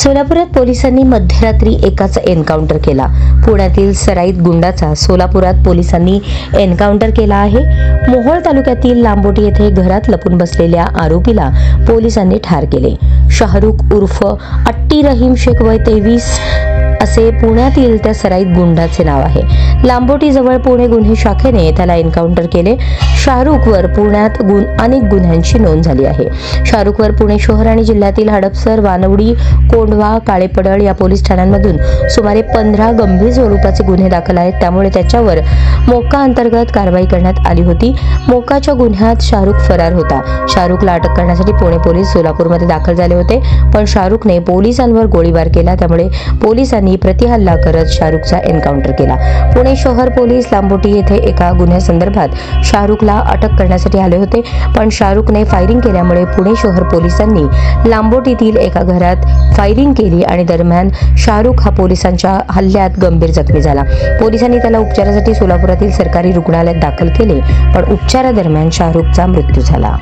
सोलापुरात पोलिसांनी मध्यरात्री एकाचा एन्काउंटर केला। पुण्यातील सराईत गुंडाचा सोलापुरात पोलिसांनी एन्काउंटर केला आहे। मोहोळ तालुक्यातील लांबोटी येथे घरात लपून बसलेल्या आरोपीला पोलिसांनी ठार केले। शाहरुख उर्फ अट्टी रहीम शेख वय 23 असे पुण्यातील त्या सराईत गुंडाचे नाव आहे। लांबोटी जवळ पुणे गुन्हे शाखेने त्याला एन्काउंटर केले। शाहरुखवर पुण्यात अनेक गुन्ह्यांची नोंद झाली आहे। शाहरुखवर पुणे शहर आणि जिल्ह्यातील हडपसर, वानवडी, कोंढवा, काळेपडळ या पोलीस ठाण्यांमधून सुमारे 15 गंभीर स्वरूपाचे गुन्हे दाखल आहेत। त्यामुळे त्याच्यावर मोक्का अंतर्गत कारवाई करण्यात आली होती। मोक्काच्या गुन्ह्यात शाहरुख फरार होता। शाहरुखला अटक करण्यासाठी पुणे पोलीस सोलापूरमध्ये दाखल झाले होते, पण शाहरुखने पोलिसांवर गोळीबार केला। त्यामुळे पोलिसांनी प्रतिहल्ला करत शाहरुखचा एन्काउंटर केला। पुणे शहर पोलीस लांबोटी येथे एका गुन्ह्यासंदर्भात शाहरुखला अटक करण्यासाठी आले होते, पण शाहरुखने फायरिंग केल्यामुळे पुणे शहर पोलिसांनी लांबोटीतील एका घरात फायरिंग केली आणि दरम्यान शाहरुख हा पोलिसांच्या हल्ल्यात गंभीर जखमी झाला। पोलिसांनी त्याला उपचारासाठी सोलापुरातील सरकारी रुग्णालयात दाखल केले, पण उपचारादरम्यान शाहरुखचा मृत्यू झाला।